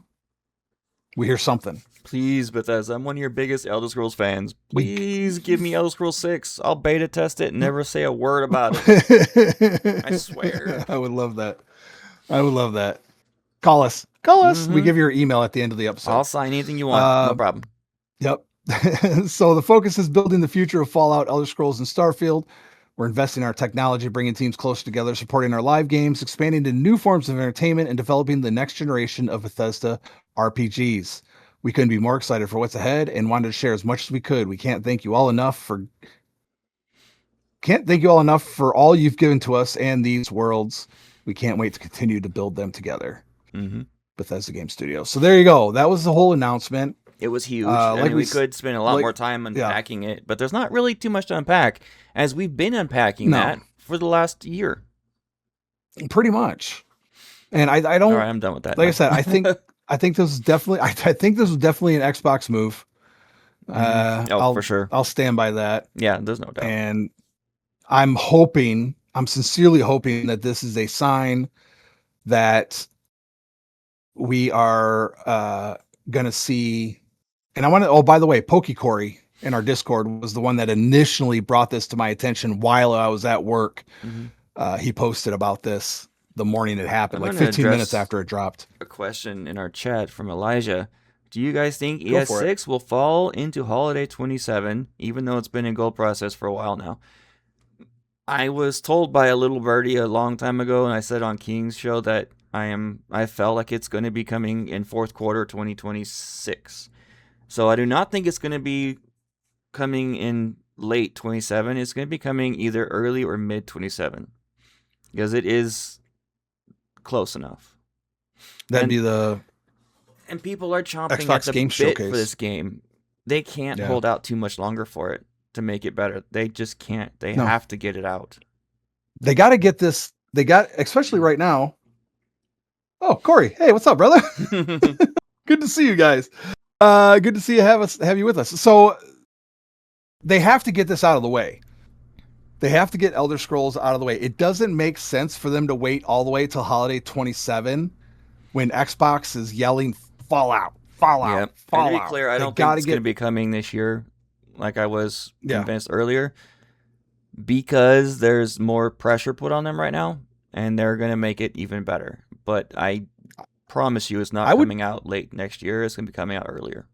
we hear something. Please, Bethesda, I'm one of your biggest Elder Scrolls fans. Please give me Elder Scrolls 6. I'll beta test it and never say a word about it. I swear. I would love that. Call us. We give you your email at the end of the episode. I'll sign anything you want. No problem. Yep. So the focus is building the future of Fallout, Elder Scrolls, and Starfield. We're investing in our technology, bringing teams closer together, supporting our live games, expanding to new forms of entertainment, and developing the next generation of Bethesda RPGs. We couldn't be more excited for what's ahead and wanted to share as much as we could. We can't thank you all enough for all you've given to us and these worlds. We can't wait to continue to build them together. Mm-hmm. Bethesda Game Studios. So there you go. That was the whole announcement. It was huge. We could spend a lot more time unpacking it, but there's not really too much to unpack, as we've been unpacking that for the last year. Pretty much. And I don't. All right, I'm done with that. Like I said, I think this is definitely. I think this was definitely an Xbox move. For sure. I'll stand by that. Yeah, there's no doubt. And I'm sincerely hoping that this is a sign that we are going to see. And I want to, by the way, Corey in our Discord was the one that initially brought this to my attention while I was at work. Mm-hmm. He posted about this the morning it happened, like 15 minutes after it dropped. A question in our chat from Elijah. Do you guys think ES6 will fall into Holiday 27, even though it's been in gold process for a while now? I was told by a little birdie a long time ago, and I said on King's show that I felt like it's going to be coming in fourth quarter 2026. So I do not think it's going to be coming in late 27. It's going to be coming either early or mid 27, because it is close enough. That'd be the. And people are chomping Xbox at the Game bit Showcase for this game. They can't hold out too much longer for it to make it better. They just can't. They have to get it out. They got to get this. Especially right now. Oh, Corey. Hey, what's up, brother? Good to see you guys. Good to see you have you with us. So they have to get this out of the way. They have to get Elder Scrolls out of the way. It doesn't make sense for them to wait all the way till Holiday 27 when Xbox is yelling Fallout. And to be clear, I don't think it's going to be coming this year, like I was convinced earlier, because there's more pressure put on them right now, and they're going to make it even better. But I promise you, it's not coming out late next year. It's going to be coming out earlier.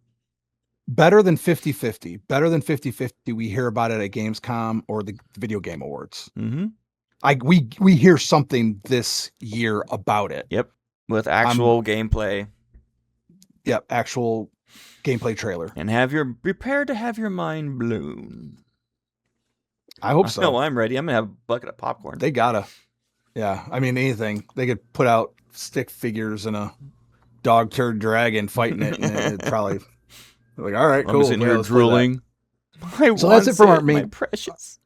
Better than 50-50. Better than 50-50. We hear about it at Gamescom or the Video Game Awards. Mm-hmm. We hear something this year about it. Yep. With actual gameplay. Yep, actual gameplay trailer. And prepare to have your mind blown. I hope so. No, I'm ready. I'm gonna have a bucket of popcorn. They gotta. Yeah, I mean anything. They could put out stick figures and a dog turd dragon fighting it, and it'd probably Like, all right, I'm cool. sitting Yeah, here let's play that. drooling. So that's it from our main- my precious.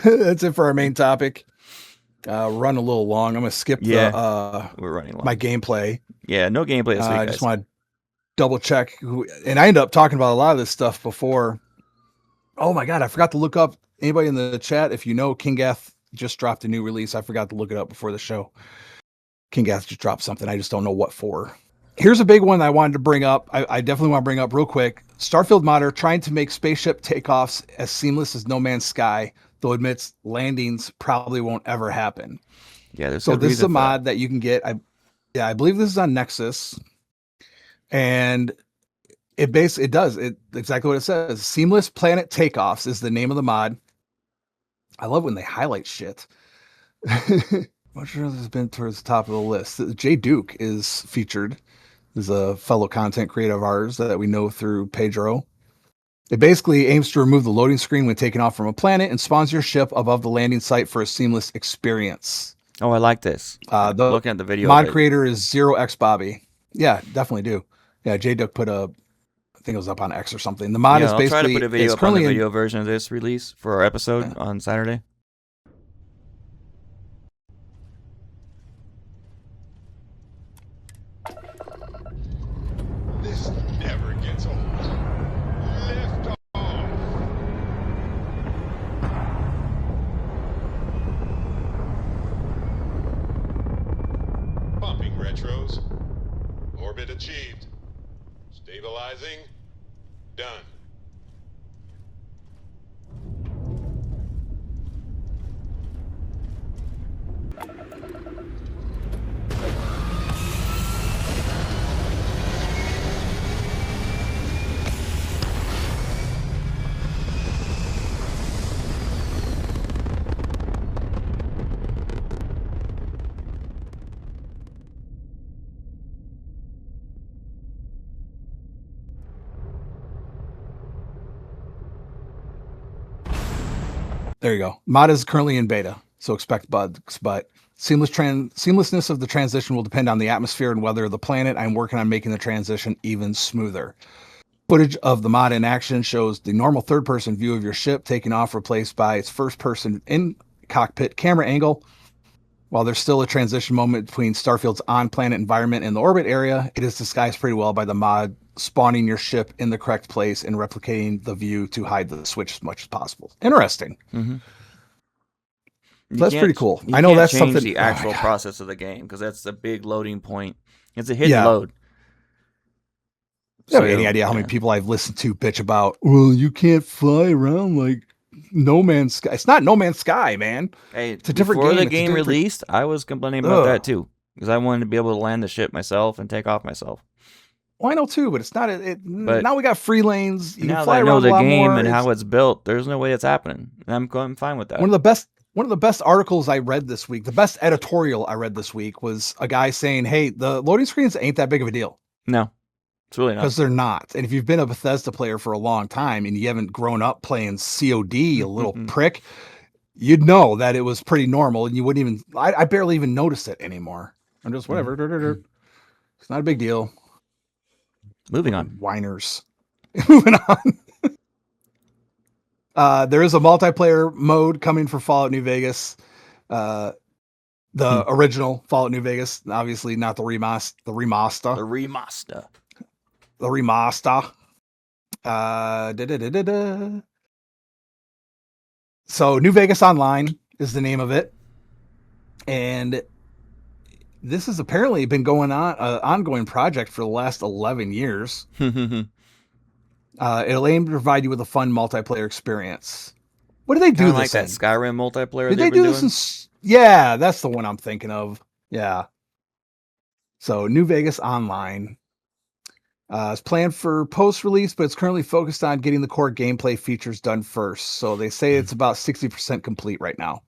That's it for our main topic. Run a little long. I'm gonna skip We're running long. my gameplay. Yeah, no gameplay this week, I guys. just want to double check and I ended up talking about a lot of this stuff before. Oh my god, I forgot to look up anybody in the chat. If you know, Kingath just dropped a new release. I forgot to look it up before the show. Kingath just dropped something. I just don't know what for. Here's a big one I wanted to bring up. I definitely want to bring up real quick. Starfield modder trying to make spaceship takeoffs as seamless as No Man's Sky, though admits landings probably won't ever happen. Yeah, there's So good this is reason a for mod that you can get. I believe this is on Nexus, and it does exactly what it says. Seamless planet takeoffs is the name of the mod. I love when they highlight shit. What sure has been towards the top of the list? Jay Duke is featured. Is a fellow content creator of ours that we know through Pedro. It basically aims to remove the loading screen when taking off from a planet and spawns your ship above the landing site for a seamless experience. Oh, I like this. Looking at the video. Mod creator is 0x Bobby. Yeah, definitely do. Yeah, Jay Duke put I think it was up on X or something. The mod is basically. I'll try to put a video up on the currently video version of this release for our episode on Saturday. This never gets old. Lift off. Bumping retros. Orbit achieved. Stabilizing. Done. There you go. Mod is currently in beta, so expect bugs, but seamlessness of the transition will depend on the atmosphere and weather of the planet. I'm working on making the transition even smoother. Footage of the mod in action shows the normal third-person view of your ship taking off, replaced by its first-person in-cockpit camera angle. While there's still a transition moment between Starfield's on-planet environment and the orbit area, it is disguised pretty well by the mod spawning your ship in the correct place and replicating the view to hide the switch as much as possible. Interesting. Mm-hmm. So that's pretty cool. I know that's change something. The actual process of the game, because that's the big loading point. It's a hidden load. You have any idea how many people I've listened to bitch about? Well, you can't fly around like No Man's Sky. It's not No Man's Sky, man. Hey, it's a different before game. the game released, I was complaining about that too, because I wanted to be able to land the ship myself and take off myself. Well, I know too, but it's not. But now we got free lanes. You can fly around around the a lot game more. and how it's built. There's no way it's happening, and I'm fine with that. One of the best articles I read this week, the best editorial I read this week, was a guy saying, "Hey, the loading screens ain't that big of a deal." No, it's really not, because they're not. And if you've been a Bethesda player for a long time and you haven't grown up playing COD, a little prick, you'd know that it was pretty normal, and you wouldn't even. I barely even notice it anymore. I'm just whatever. It's not a big deal. Moving on. Whiners. Moving on. There is a multiplayer mode coming for Fallout New Vegas. The original Fallout New Vegas, obviously not the remaster. The remaster. So New Vegas Online is the name of it. And this has apparently been going on, an ongoing project for the last 11 years. It'll aim to provide you with a fun multiplayer experience. What do they do? Like that Skyrim multiplayer. Did they do this? Yeah, that's the one I'm thinking of. Yeah. So New Vegas Online is planned for post-release, but it's currently focused on getting the core gameplay features done first. So they say it's about 60% complete right now.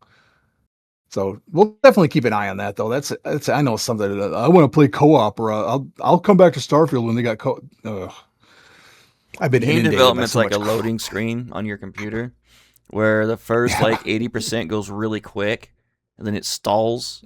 So we'll definitely keep an eye on that, though. That's I know something that I want to play co-op, or I'll come back to Starfield when they got I've been game inundated development's by so like a loading screen on your computer, where the first 80% goes really quick, and then it stalls,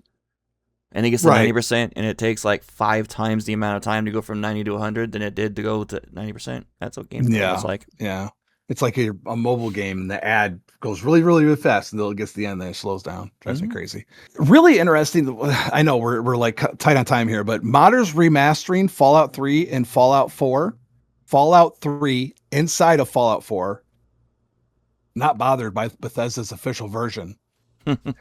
and it gets to Right. 90%, and it takes like 5 times the amount of time to go from 90 to 100 than it did to go to 90%. That's what games Yeah. it's like. Yeah. It's like a mobile game, and the ad goes really, really, really fast until it gets to the end, then it slows down. Drives me crazy. Really interesting. I know we're like tight on time here, but modders remastering Fallout 3 and Fallout 4. Fallout 3 inside of Fallout 4. Not bothered by Bethesda's official version.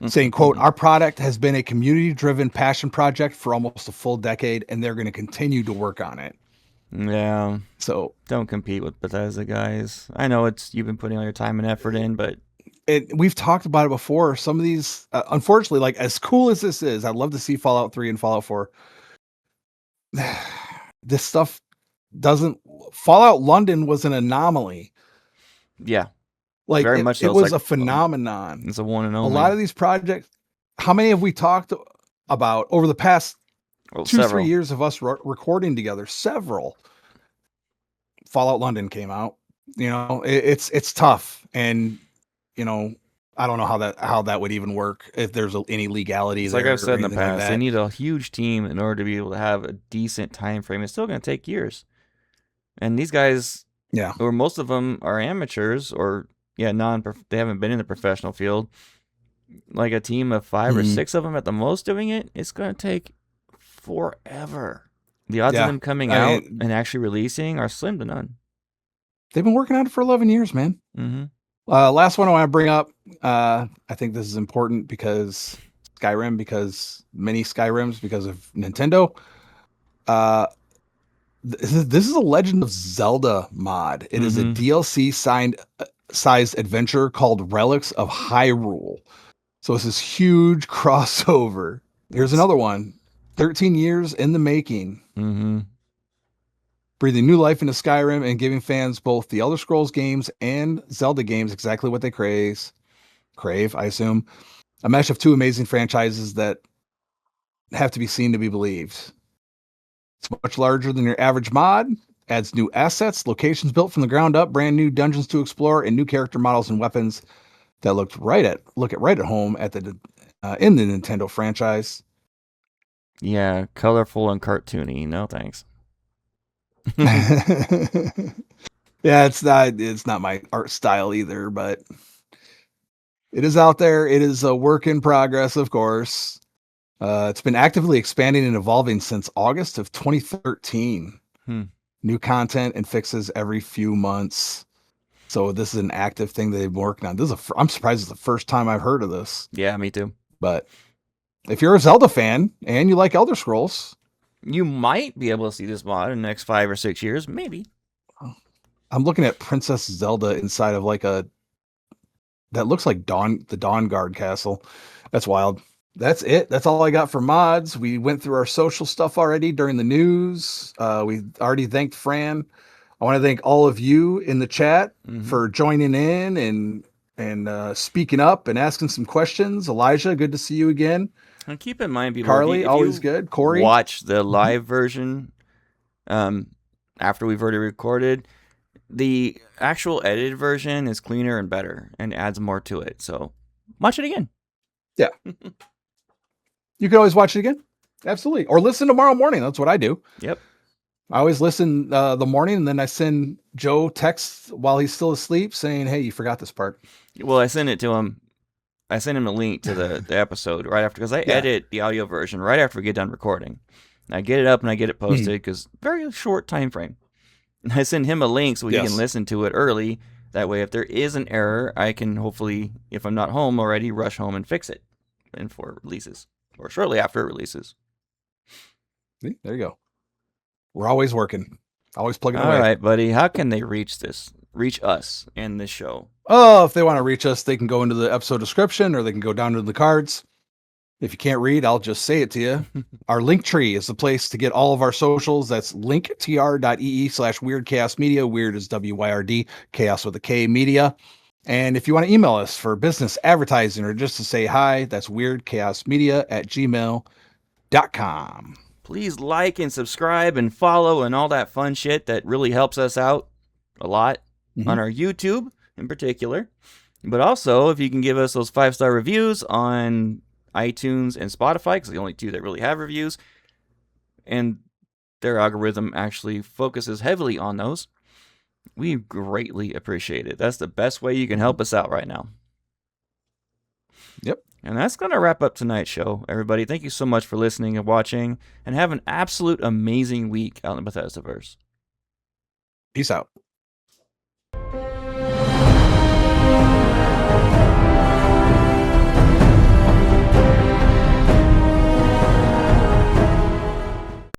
Saying, quote, our product has been a community-driven passion project for almost a full decade, and they're going to continue to work on it. Yeah. So Don't compete with Bethesda, guys. I know you've been putting all your time and effort in, but we've talked about it before. Some of these, unfortunately, like as cool as this is, I'd love to see Fallout 3 and Fallout 4. This stuff doesn't. Fallout London was an anomaly. yeah, Like very much so. it It's was like, a phenomenon. it's a one and A only. lot of these projects. How many have we talked about over the past Well, 2-3 several. years of us recording together? Several. Fallout London came out. You know, it's tough, and you know, I don't know how that would even work if there's any legality It's there. like I've said in the or anything like past, that. they need a huge team in order to be able to have a decent time frame. It's still going to take years. And these guys, Yeah. or most of them, are amateurs, or they haven't been in the professional field. Like a team of 5 or 6 of them at the most doing it, it's going to take forever. The odds Yeah. of them coming I out mean- and actually releasing are slim to none. They've been working on it for 11 years, man. Mm-hmm. Last one I want to bring up. I think this is important because many Skyrims, because of Nintendo. This is a Legend of Zelda mod. It is a DLC sized adventure called Relics of Hyrule. So it's this huge crossover. Here's another one. 13 years in the making. Mm-hmm. Breathing new life into Skyrim and giving fans both the Elder Scrolls games and Zelda games exactly what they crave, I assume. A mesh of 2 amazing franchises that have to be seen to be believed. It's much larger than your average mod, adds new assets, locations built from the ground up, brand new dungeons to explore, and new character models and weapons that look right at home at the in the Nintendo franchise. Yeah, colorful and cartoony. No thanks. Yeah, it's not my art style either, but it is out there. It is a work in progress, of course. It's been actively expanding and evolving since August of 2013. New content and fixes every few months. So this is an active thing that they've been working on. I'm surprised it's the first time I've heard of this. Yeah, me too. But if you're a Zelda fan and you like Elder Scrolls, You might be able to see this mod in the next 5 or 6 years, maybe. I'm looking at Princess Zelda inside of that looks like the Dawn Guard castle. That's wild. That's it. That's all I got for mods. We went through our social stuff already during the news. We already thanked Fran. I want to thank all of you in the chat for joining in and speaking up and asking some questions. Elijah, good to see you again. And keep in mind, people, Carly, if you always good. Corey, watch the live version after we've already recorded. The actual edited version is cleaner and better and adds more to it. So watch it again. Yeah. You can always watch it again. Absolutely. Or listen tomorrow morning. That's what I do. Yep. I always listen the morning, and then I send Joe texts while he's still asleep saying, hey, you forgot this part. Well, I send it to him. I send him a link to the episode right after, because I edit the audio version right after we get done recording. I get it up and I get it posted because very short time frame. And I send him a link so he can listen to it early. That way, if there is an error, I can hopefully, if I'm not home already, rush home and fix it before it releases or shortly after it releases. See, there you go. We're always working, always plugging away. All right, buddy. How can they reach us and this show? Oh, if they want to reach us, they can go into the episode description or they can go down to the cards. If you can't read, I'll just say it to you. Our link tree is the place to get all of our socials. That's linktr.ee/weirdchaosmedia. Weird is WYRD, chaos with a K, media. And if you want to email us for business advertising or just to say hi, that's weirdchaosmedia@gmail.com. Please like and subscribe and follow and all that fun shit that really helps us out a lot on our YouTube in particular. But also, if you can give us those 5-star reviews on iTunes and Spotify, because the only two that really have reviews. And their algorithm actually focuses heavily on those. We greatly appreciate it. That's the best way you can help us out right now. Yep. And that's going to wrap up tonight's show, everybody. Thank you so much for listening and watching, and have an absolute amazing week out in the Bethesdaverse. Peace out.